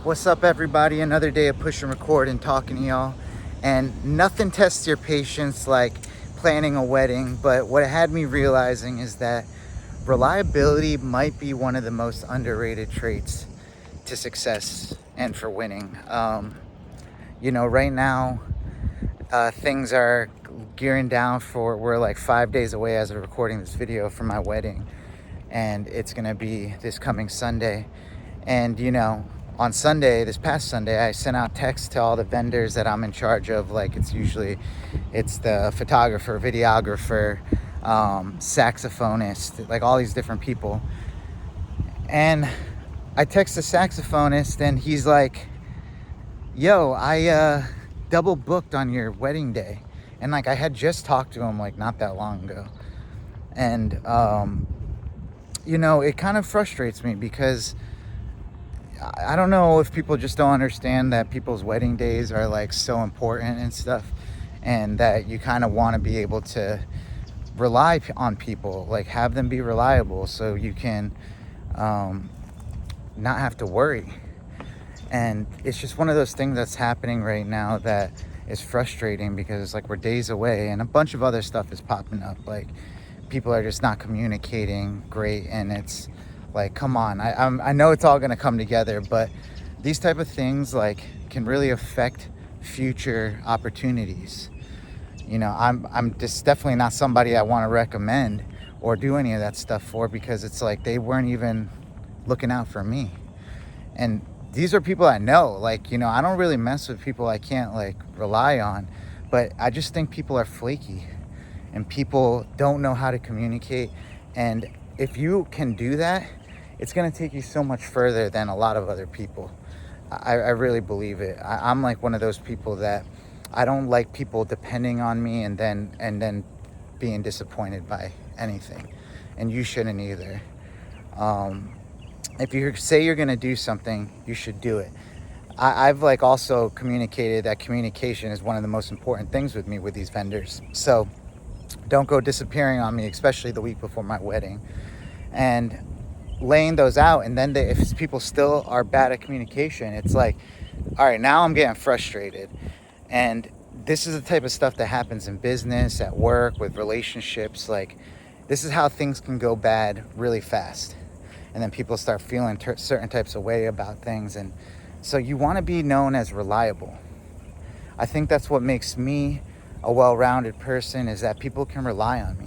What's up, everybody? Another day of push and record and talking to y'all. And nothing tests your patience like planning a wedding, but what it had me realizing is that reliability might be one of the most underrated traits to success and for winning. Right now, things are gearing down for, we're like 5 days away as of recording this video for my wedding. And it's gonna be this coming Sunday. And on Sunday, this past Sunday, I sent out texts to all the vendors that I'm in charge of. Like it's the photographer, videographer, saxophonist, like all these different people. And I text the saxophonist and he's like, yo, I double booked on your wedding day. And like I had just talked to him like not that long ago. And it kind of frustrates me because I don't know if people just don't understand that people's wedding days are like so important and stuff, and that you kind of want to be able to rely on people, like have them be reliable so you can not have to worry. And it's just one of those things that's happening right now that is frustrating because like we're days away and a bunch of other stuff is popping up. Like people are just not communicating great, and it's like, come on, I know it's all going to come together, but these type of things like can really affect future opportunities. I'm just definitely not somebody I want to recommend or do any of that stuff for, because it's like they weren't even looking out for me. And these are people I know. Like, I don't really mess with people I can't like rely on, but I just think people are flaky and people don't know how to communicate. And if you can do that, it's going to take you so much further than a lot of other people. I really believe it. I'm like one of those people that I don't like people depending on me and then being disappointed by anything. And you shouldn't either. If you say you're going to do something, you should do it. I've like also communicated that communication is one of the most important things with me with these vendors. So don't go disappearing on me, especially the week before my wedding. And laying those out, and then if people still are bad at communication, it's like, all right, now I'm getting frustrated. And this is the type of stuff that happens in business, at work, with relationships. Like this is how things can go bad really fast, and then people start feeling certain types of way about things. And so you want to be known as reliable. I think that's what makes me a well-rounded person, is that people can rely on me.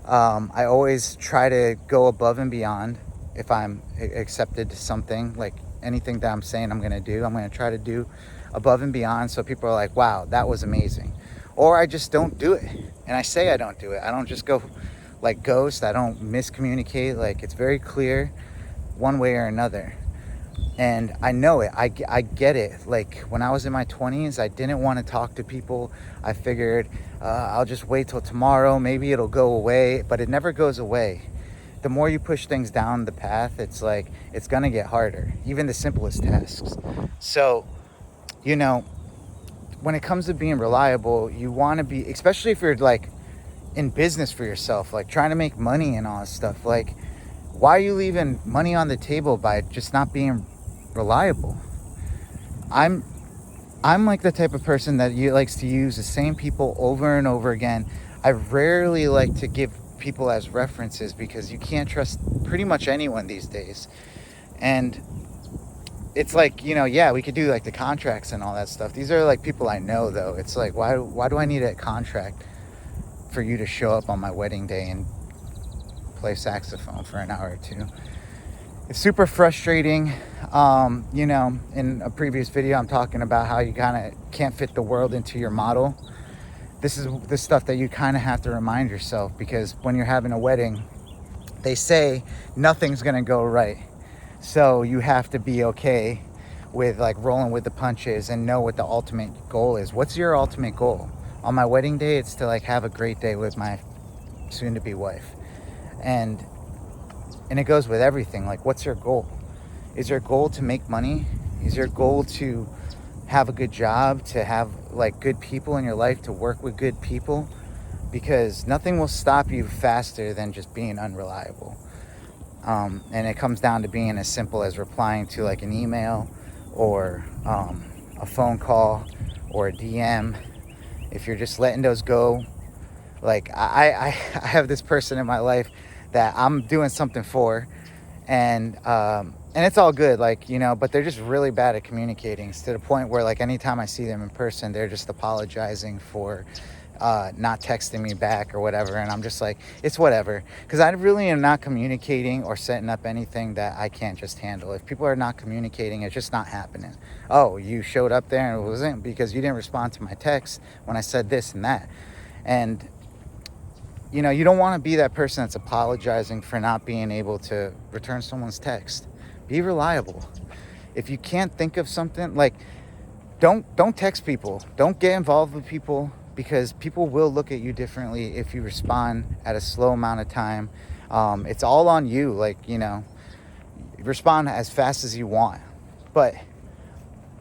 I always try to go above and beyond. If I'm accepted to something, like anything that I'm saying I'm going to do, I'm going to try to do above and beyond, so people are like, wow, that was amazing. Or I just don't do it. And I say I don't do it. I don't just go like ghost. I don't miscommunicate. Like it's very clear one way or another. And I know it. I get it. Like when I was in my 20s, I didn't want to talk to people. I figured I'll just wait till tomorrow. Maybe it'll go away, but it never goes away. The more you push things down the path, it's like it's going to get harder, even the simplest tasks. So, when it comes to being reliable, you want to be, especially if you're like in business for yourself, like trying to make money and all this stuff. Like, why are you leaving money on the table by just not being reliable? I'm like the type of person that likes to use the same people over and over again. I rarely like to give people as references because you can't trust pretty much anyone these days. And it's like, we could do like the contracts and all that stuff. These are like people I know though. It's like, why do I need a contract for you to show up on my wedding day and play saxophone for an hour or two? It's super frustrating. In a previous video, I'm talking about how you kind of can't fit the world into your model. This is the stuff that you kind of have to remind yourself, because when you're having a wedding, they say nothing's going to go right. So you have to be okay with like rolling with the punches and know what the ultimate goal is. What's your ultimate goal? On my wedding day, it's to like have a great day with my soon-to-be wife. And it goes with everything. Like, what's your goal? Is your goal to make money? Is your goal to have a good job, to have like good people in your life, to work with good people? Because nothing will stop you faster than just being unreliable. And it comes down to being as simple as replying to like an email or a phone call or a DM. If you're just letting those go, like I have this person in my life that I'm doing something for, and it's all good, like, you know, but they're just really bad at communicating, to the point where like anytime I see them in person, they're just apologizing for not texting me back or whatever, and I'm just like, it's whatever, because I really am not communicating or setting up anything that I can't just handle. If people are not communicating, it's just not happening. Oh, you showed up there and it wasn't because you didn't respond to my text when I said this and that. And you know, you don't want to be that person that's apologizing for not being able to return someone's text. Be reliable. If you can't think of something, like, don't text people. Don't get involved with people, because people will look at you differently if you respond at a slow amount of time. It's all on you. Like, you know, respond as fast as you want, but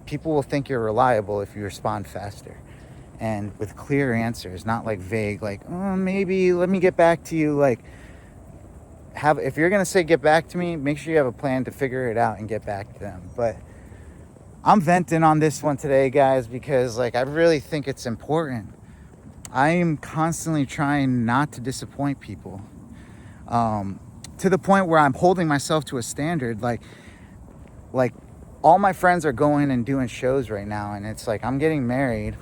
people will think you're reliable if you respond faster and with clear answers, not like vague, like, oh, maybe, let me get back to you. Like, if you're gonna say get back to me, make sure you have a plan to figure it out and get back to them. But I'm venting on this one today, guys, because like I really think it's important. I am constantly trying not to disappoint people, to the point where I'm holding myself to a standard. Like all my friends are going and doing shows right now, and it's like, I'm getting married,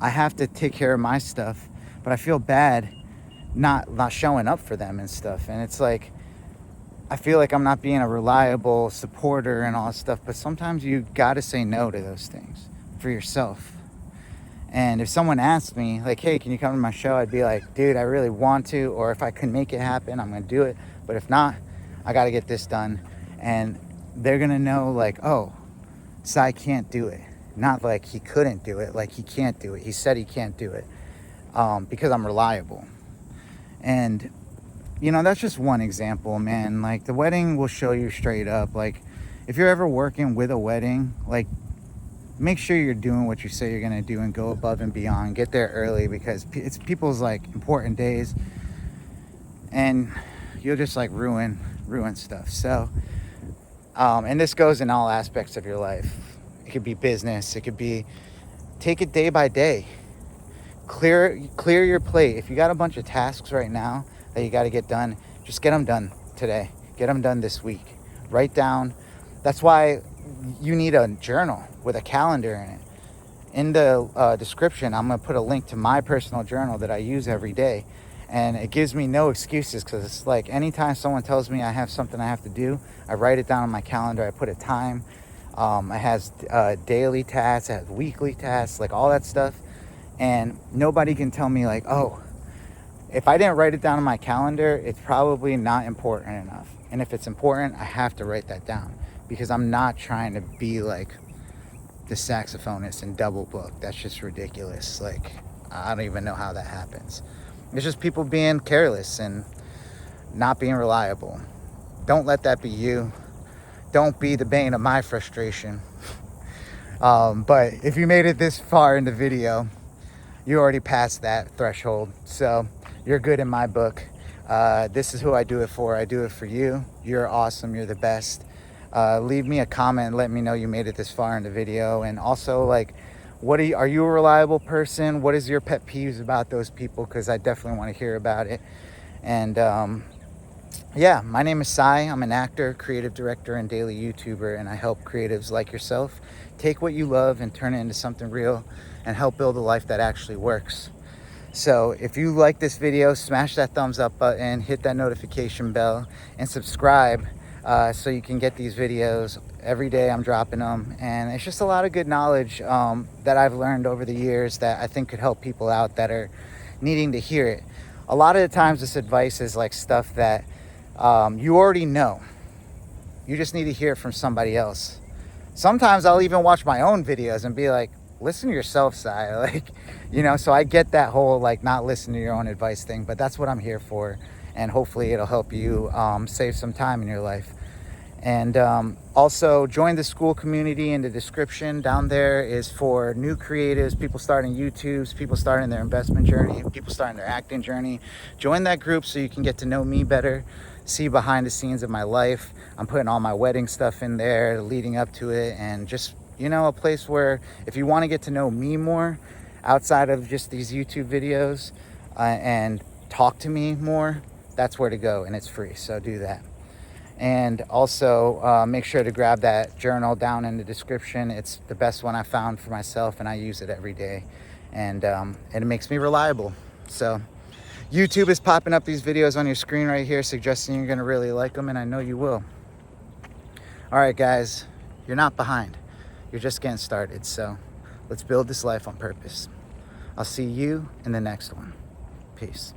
I have to take care of my stuff, but I feel bad not showing up for them and stuff. And it's like, I feel like I'm not being a reliable supporter and all that stuff, but sometimes you got to say no to those things for yourself. And if someone asked me like, hey, can you come to my show? I'd be like, dude, I really want to, or if I can make it happen, I'm going to do it. But if not, I got to get this done. And they're going to know like, oh, Sai can't do it. Not like he couldn't do it, like he can't do it. He said he can't do it, because I'm reliable. And, you know, that's just one example, man. Like, the wedding will show you straight up. Like, if you're ever working with a wedding, like, make sure you're doing what you say you're going to do and go above and beyond. Get there early, because it's people's, like, important days. And you'll just, like, ruin stuff. So, and this goes in all aspects of your life. It could be business. It could be, take it day by day. Clear your plate. If you got a bunch of tasks right now that you got to get done, just get them done today. Get them done this week. Write down. That's why you need a journal with a calendar in it. In the description, I'm going to put a link to my personal journal that I use every day. And it gives me no excuses, because it's like anytime someone tells me I have something I have to do, I write it down on my calendar. I put a time. It has daily tasks, it has weekly tasks, like all that stuff. And nobody can tell me like, oh, if I didn't write it down on my calendar, it's probably not important enough. And if it's important, I have to write that down, because I'm not trying to be like the saxophonist and double book. That's just ridiculous. Like, I don't even know how that happens. It's just people being careless and not being reliable. Don't let that be you. Don't be the bane of my frustration. But if you made it this far in the video, you already passed that threshold. So you're good in my book. This is who I do it for. I do it for you. You're awesome. You're the best. Leave me a comment and let me know you made it this far in the video. And also, like, are you a reliable person? What is your pet peeves about those people? Because I definitely want to hear about it. And yeah, my name is Sai. I'm an actor, creative director, and daily YouTuber, and I help creatives like yourself take what you love and turn it into something real and help build a life that actually works. So if you like this video, smash that thumbs up button, hit that notification bell, and subscribe so you can get these videos every day. I'm dropping them, and it's just a lot of good knowledge that I've learned over the years that I think could help people out that are needing to hear it. A lot of the times this advice is like stuff that you already know. You just need to hear it from somebody else. Sometimes I'll even watch my own videos and be like, listen to yourself, Sai. Like, you know, so I get that whole like not listen to your own advice thing, but that's what I'm here for. And hopefully it'll help you save some time in your life. And also join the school community in the description. Down there is for new creatives, people starting YouTubes, people starting their investment journey, people starting their acting journey. Join that group so you can get to know me better, see behind the scenes of my life. I'm putting all my wedding stuff in there leading up to it, and just, you know, a place where if you want to get to know me more outside of just these YouTube videos and talk to me more, that's where to go, and it's free, so do that. And also make sure to grab that journal down in the description. It's the best one I found for myself, and I use it every day, and it makes me reliable. So YouTube is popping up these videos on your screen right here, suggesting you're gonna really like them, and I know you will. All right, guys, you're not behind. You're just getting started, so let's build this life on purpose. I'll see you in the next one. Peace.